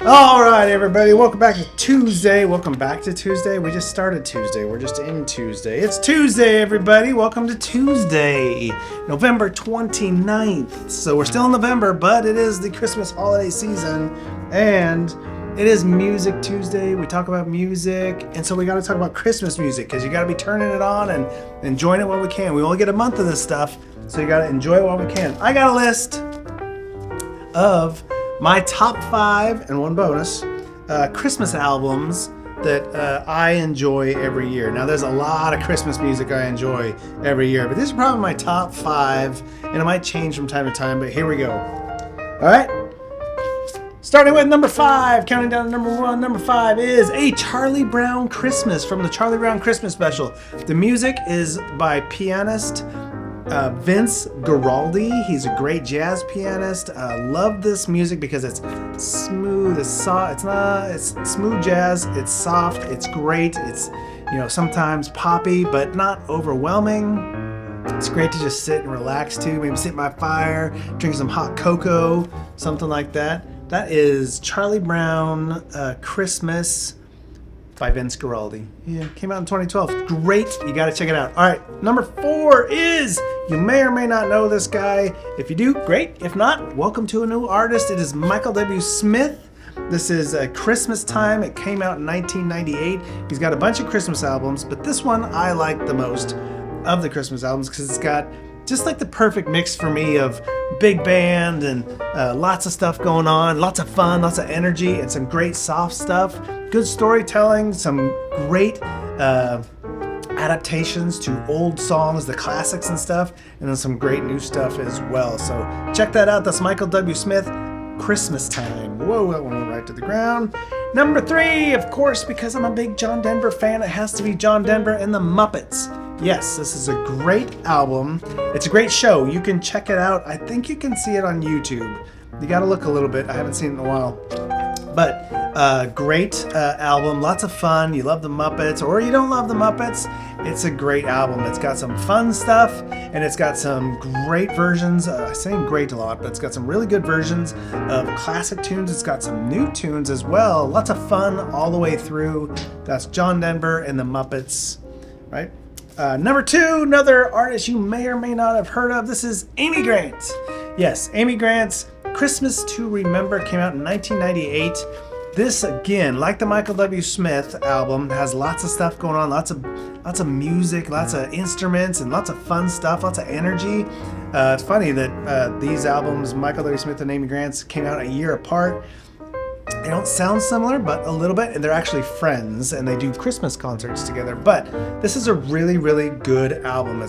All right, everybody, welcome back to Tuesday. Welcome back to Tuesday. We just started Tuesday. We're just in Tuesday. It's Tuesday, everybody. Welcome to Tuesday, November 29th. So we're still in November, but it is the Christmas holiday season, and it is Music Tuesday. We talk about music, and so we got to talk about Christmas music because you got to be turning it on and enjoying it while we can. We only get a month of this stuff, so you got to enjoy it while we can. I got a list of my top 5 and one bonus Christmas albums that I enjoy every year. Now, there's a lot of Christmas music I enjoy every year, but these are probably my top 5, and it might change from time to time, but here we go. All right. Starting with number 5, counting down to number 1. Number 5 is A Charlie Brown Christmas from the Charlie Brown Christmas special. The music is by pianist Vince Guaraldi. He's a great jazz pianist. Love this music because it's smooth. It's soft. It's smooth jazz. It's soft. It's great. It's sometimes poppy, but not overwhelming. It's great to just sit and relax to. Maybe sit by a fire, drink some hot cocoa, something like that. That is Charlie Brown Christmas by Vince Guaraldi. Yeah, came out in 2012. Great, you gotta check it out. All right, number 4 is, you may or may not know this guy. If you do, great. If not, welcome to a new artist. It is Michael W. Smith. This is Christmas Time. It came out in 1998. He's got a bunch of Christmas albums, but this one I like the most of the Christmas albums because it's got just like the perfect mix for me of big band and lots of stuff going on, lots of fun, lots of energy, and some great soft stuff. Good storytelling, some great adaptations to old songs, the classics and stuff, and then some great new stuff as well. So check that out. That's Michael W. Smith, Christmas Time. Whoa, that one went right to the ground. Number 3, of course, because I'm a big John Denver fan, it has to be John Denver and the Muppets. Yes, this is a great album. It's a great show. You can check it out. I think you can see it on YouTube. You got to look a little bit. I haven't seen it in a while. But great album. Lots of fun. You love the Muppets or you don't love the Muppets. It's a great album. It's got some fun stuff and it's got some great versions. I say great a lot, but it's got some really good versions of classic tunes. It's got some new tunes as well. Lots of fun all the way through. That's John Denver and the Muppets, right? Number 2, another artist you may or may not have heard of. This is Amy Grant. Yes, Amy Grant's Christmas to Remember came out in 1998. This, again, like the Michael W. Smith album, has lots of stuff going on, lots of music, lots of instruments, and lots of fun stuff, lots of energy. It's funny that these albums, Michael W. Smith and Amy Grant's, came out a year apart. They don't sound similar, but a little bit, and they're actually friends, and they do Christmas concerts together. But this is a really, really good album.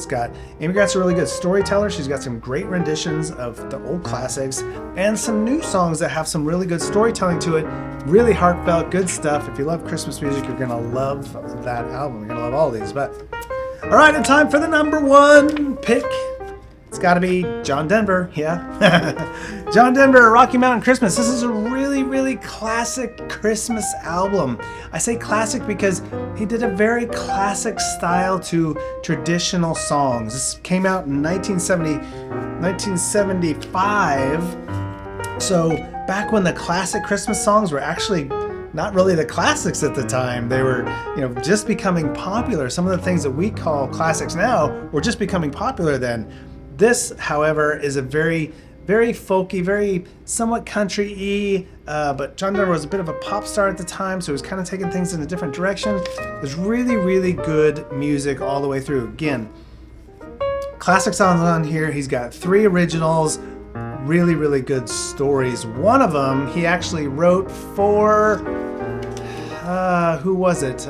Amy Grant's a really good storyteller. She's got some great renditions of the old classics, and some new songs that have some really good storytelling to it. Really heartfelt, good stuff. If you love Christmas music, you're gonna love that album. You're gonna love all these. But all right, and time for the number 1 pick. It's got to be John Denver, yeah. John Denver, Rocky Mountain Christmas. This is a really, really classic Christmas album. I say classic because he did a very classic style to traditional songs. This came out in 1975. So back when the classic Christmas songs were actually not really the classics at the time. They were, just becoming popular. Some of the things that we call classics now were just becoming popular then. This, however, is a very, very folky, very somewhat country-y, but John Denver was a bit of a pop star at the time, so he was kind of taking things in a different direction. There's really, really good music all the way through. Again, classic songs on here. He's got 3 originals, really, really good stories. One of them he actually wrote for, who was it?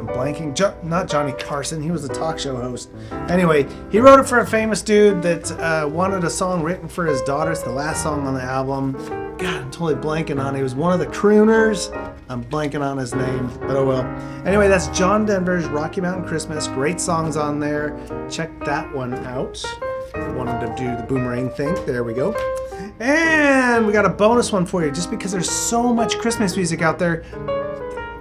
Blanking, not Johnny Carson. He was a talk show host. Anyway, he wrote it for a famous dude that wanted a song written for his daughter. It's the last song on the album. God, I'm totally blanking on it. He was one of the crooners. I'm blanking on his name, but oh well. Anyway, that's John Denver's Rocky Mountain Christmas. Great songs on there. Check that one out. Wanted to do the boomerang thing. There we go. And we got a bonus one for you. Just because there's so much Christmas music out there,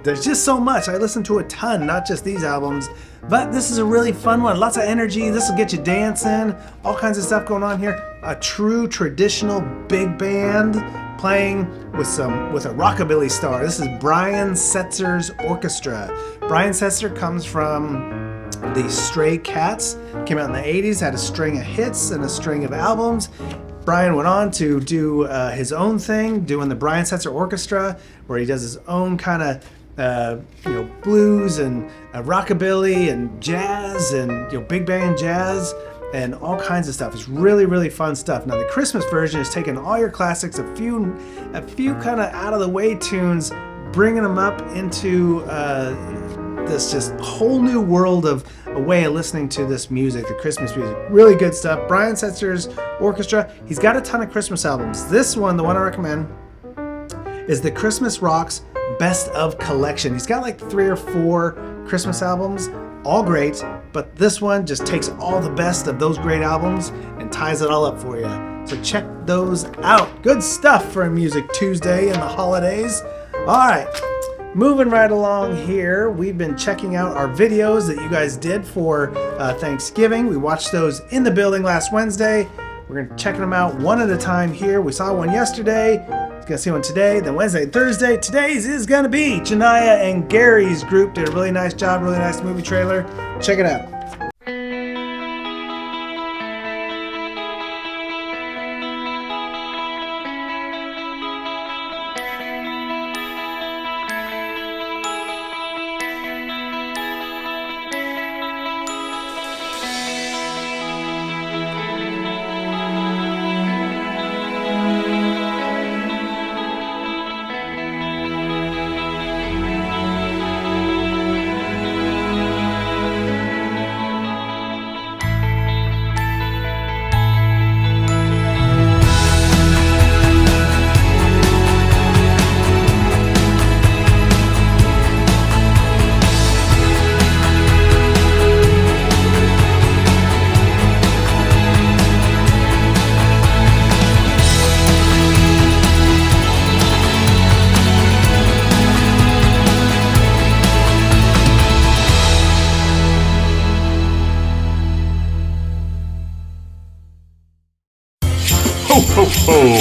there's just so much. I listen to a ton, not just these albums, but this is a really fun one. Lots of energy. This will get you dancing. All kinds of stuff going on here. a true traditional big band playing with a rockabilly star. This is Brian Setzer's orchestra. Brian Setzer comes from the Stray Cats, came out in the 80s, had a string of hits and a string of albums. Brian went on to do his own thing, doing the Brian Setzer Orchestra, where he does his own kind of blues and rockabilly and jazz and big band jazz and all kinds of stuff. It's really, really fun stuff. Now the Christmas version is taking all your classics, a few kind of out of the way tunes, bringing them up into this just whole new world of a way of listening to this music, the Christmas music. Really good stuff. Brian Setzer's orchestra. He's got a ton of Christmas albums. This one, the one I recommend, is the Christmas Rocks Best of Collection. He's got like 3 or 4 Christmas albums, all great, but this one just takes all the best of those great albums and ties it all up for you. So check those out. Good stuff for a Music Tuesday in the holidays. All right. Moving right along here, we've been checking out our videos that you guys did for Thanksgiving. We watched those in the building last Wednesday. We're going to check them out one at a time here. We saw one yesterday. We're going to see one today, then Wednesday and Thursday. Today's is going to be Janaya and Gary's group. Did a really nice job, really nice movie trailer. Check it out. Ho, ho.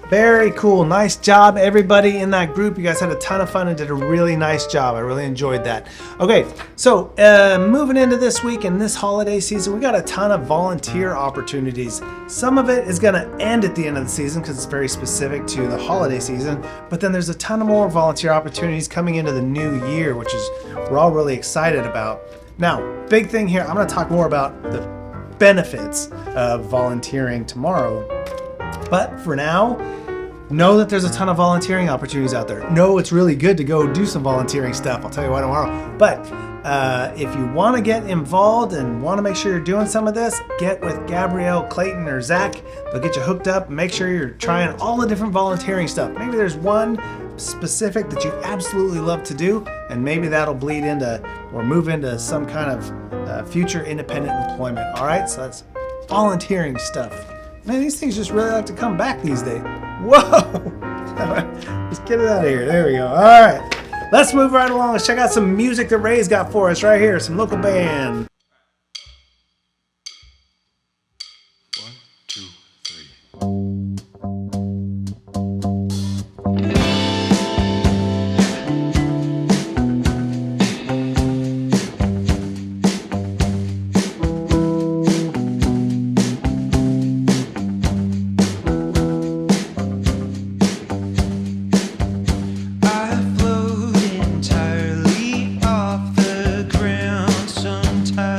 Very cool. Nice job, everybody in that group. You guys had a ton of fun and did a really nice job. I really enjoyed that. Okay, so moving into this week and this holiday season, we got a ton of volunteer opportunities. Some of it is going to end at the end of the season because it's very specific to the holiday season, but then there's a ton of more volunteer opportunities coming into the new year, which is we're all really excited about. Now, big thing here, I'm going to talk more about the benefits of volunteering tomorrow. But for now, know that there's a ton of volunteering opportunities out there. Know it's really good to go do some volunteering stuff. I'll tell you why tomorrow. But if you want to get involved and want to make sure you're doing some of this, get with Gabrielle, Clayton, or Zach. They'll get you hooked up. Make sure you're trying all the different volunteering stuff. Maybe there's one specific that you absolutely love to do, and maybe that'll bleed into or move into some kind of future independent employment. All right, so that's volunteering stuff. Man, these things just really like to come back these days. Whoa! Let's get it out of here. There we go. All right, let's move right along. Let's check out some music that Ray's got for us right here. Some local band. 1, 2, 3. I float entirely off the ground sometimes.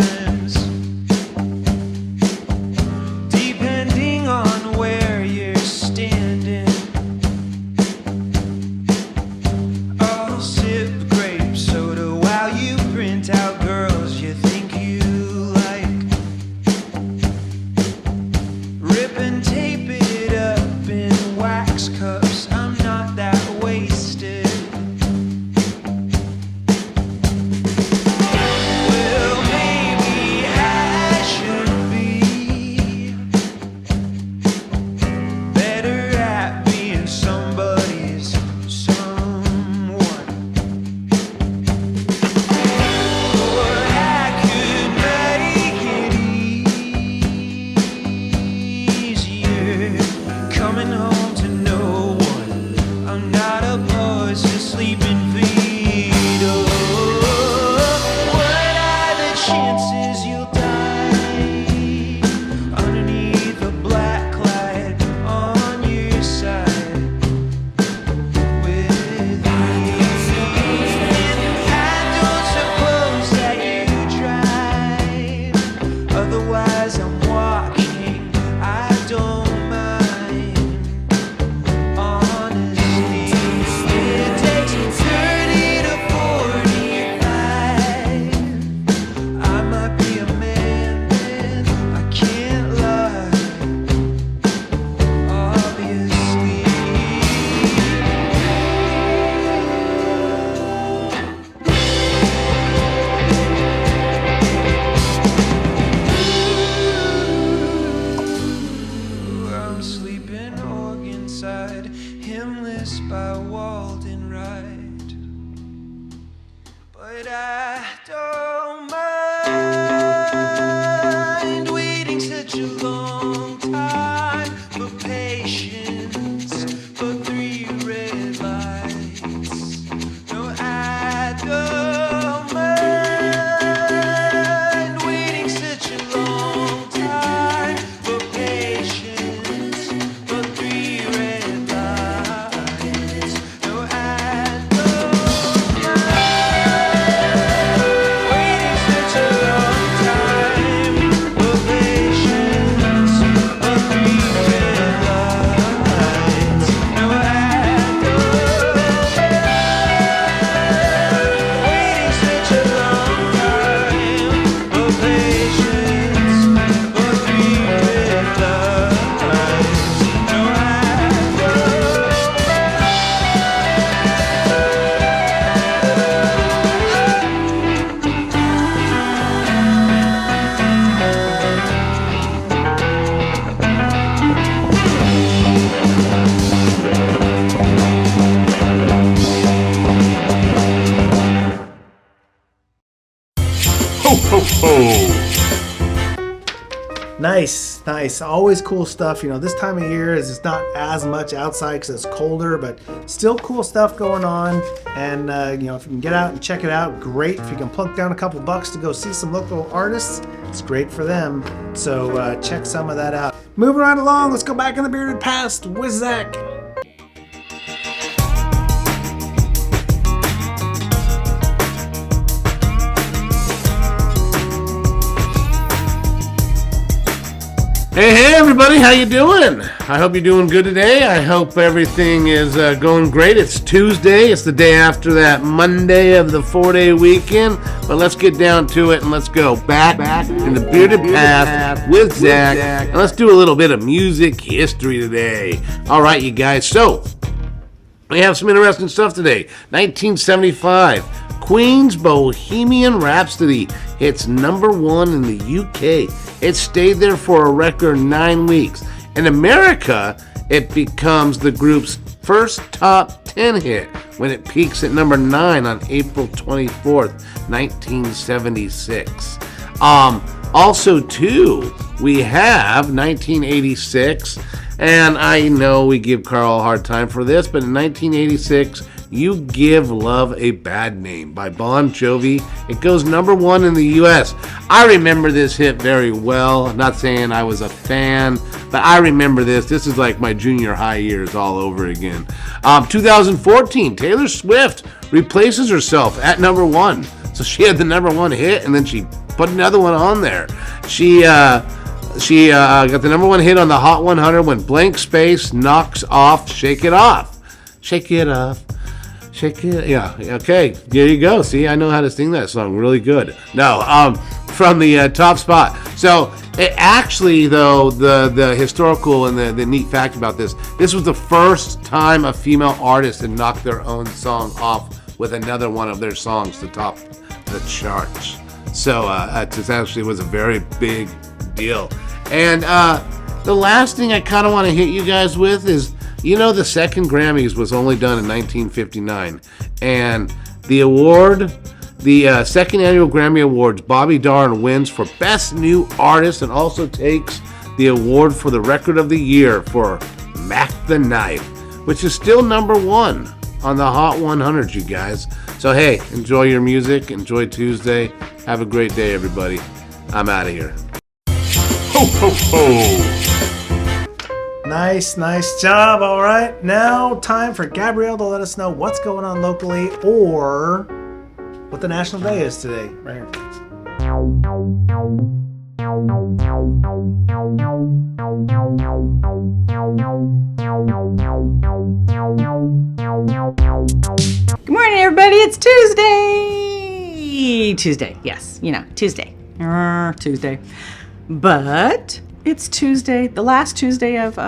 inside, hymnless by Walden Wright. But I don't mind waiting such a long time for patience, for 3 red lights. No, I don't mind waiting such a long time for patience, for 3 red lights. No, I don't mind waiting such a long time for patience, for 3 red lights. No, I don't waiting such a long time for patience, for 3 red lights. No, I Ho, ho, ho! Nice, nice. Always cool stuff. You know, this time of year is it's not as much outside because it's colder, but still cool stuff going on. And you know, if you can get out and check it out, great. If you can plunk down a couple bucks to go see some local artists, it's great for them. So check some of that out. Moving right along, let's go back in the bearded past with Zach. Hey everybody, how you doing? I hope you're doing good today. I hope everything is going great. It's Tuesday. It's the day after that Monday of the 4-day weekend. But let's get down to it and let's go back in the bearded past with Zach. And let's do a little bit of music history today. All right, you guys. So we have some interesting stuff today. 1975, Queen's Bohemian Rhapsody hits #1 in the UK. It stayed there for a record 9 weeks. In America, it becomes the group's first top 10 hit when it peaks at number 9 on April 24th, 1976. Also, too, we have 1986, and I know we give Carl a hard time for this, but in 1986, You Give Love a Bad Name by Bon Jovi. It goes #1 in the US. I remember this hit very well. I'm not saying I was a fan, but I remember this. This is like my junior high years all over again. 2014, Taylor Swift replaces herself at #1. So she had the #1 hit, and then she put another one on there. She got the #1 hit on the Hot 100 when Blank Space knocks off Shake It Off. Shake it off. Shake it. Yeah, okay. There you go. See, I know how to sing that song really good. No, from the top spot. So, it actually, though, the historical and the neat fact about this was the first time a female artist had knocked their own song off with another one of their songs to top the charts. So, it actually was a very big deal. And the last thing I kind of want to hit you guys with is, you know, the second Grammys was only done in 1959, and the award, the second annual Grammy Awards, Bobby Darin wins for Best New Artist and also takes the award for the Record of the Year for Mac the Knife, which is still #1 on the Hot 100, you guys. So hey, enjoy your music, enjoy Tuesday, have a great day, everybody. I'm out of here. Ho, ho, ho! Nice, nice job. All right, now time for Gabrielle to let us know what's going on locally or what the national day is today. Right here. Good morning, everybody. It's Tuesday. Tuesday, yes, you know, Tuesday. Tuesday. But it's Tuesday, the last Tuesday of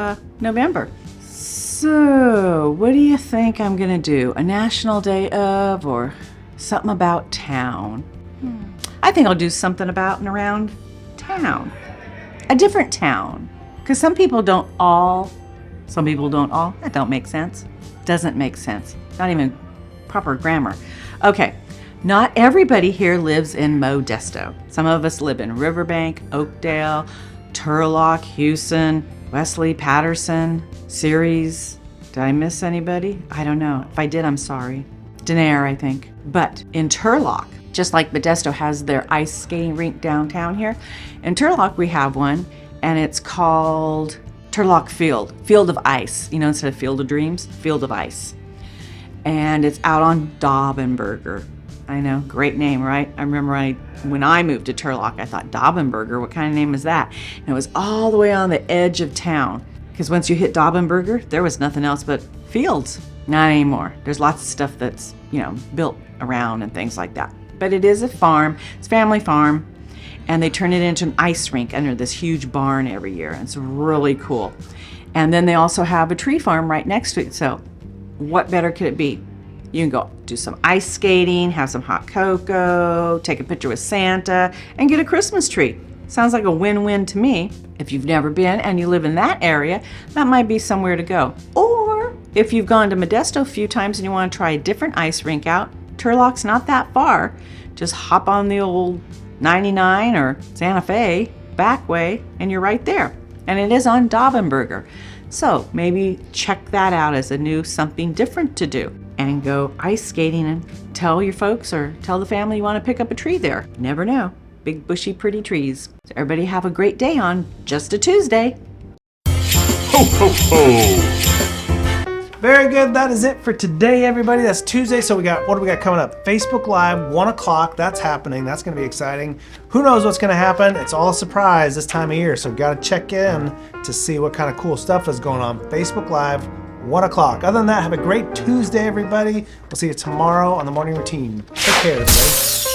November. So, what do you think I'm going to do? A national day of or something about town? I think I'll do something about and around town. A different town. Because some people don't all Some people don't all. That don't make sense. Doesn't make sense. Not even proper grammar. Okay, not everybody here lives in Modesto. Some of us live in Riverbank, Oakdale, Turlock, Houston, Wesley, Patterson, Ceres. Did I miss anybody? I don't know. If I did, I'm sorry. Denair, I think. But in Turlock, just like Modesto has their ice skating rink downtown here, in Turlock we have one, and it's called Turlock Field, Field of Ice. You know, instead of Field of Dreams, Field of Ice. And it's out on Daubenberger. I know, great name, right? I remember when I moved to Turlock, I thought, Daubenberger, what kind of name is that? And it was all the way on the edge of town. Because once you hit Daubenberger, there was nothing else but fields. Not anymore. There's lots of stuff that's, built around and things like that. But it is a farm. It's a family farm. And they turn it into an ice rink under this huge barn every year. It's really cool. And then they also have a tree farm right next to it. So what better could it be? You can go do some ice skating, have some hot cocoa, take a picture with Santa, and get a Christmas tree. Sounds like a win-win to me. If you've never been and you live in that area, that might be somewhere to go. Or if you've gone to Modesto a few times and you want to try a different ice rink out, Turlock's not that far. Just hop on the old 99 or Santa Fe back way and you're right there. And it is on Daubenberger. So maybe check that out as a new something different to do and go ice skating and tell your folks or tell the family you want to pick up a tree there. You never know. Big, bushy, pretty trees. So everybody have a great day on Just a Tuesday. Ho, ho, ho! Very good. That is it for today, everybody. That's Tuesday. So what do we got coming up? Facebook Live, 1 o'clock. That's happening. That's going to be exciting. Who knows what's going to happen? It's all a surprise this time of year. So got to check in to see what kind of cool stuff is going on. Facebook Live, 1 o'clock. Other than that, have a great Tuesday, everybody. We'll see you tomorrow on the morning routine. Take care, everybody.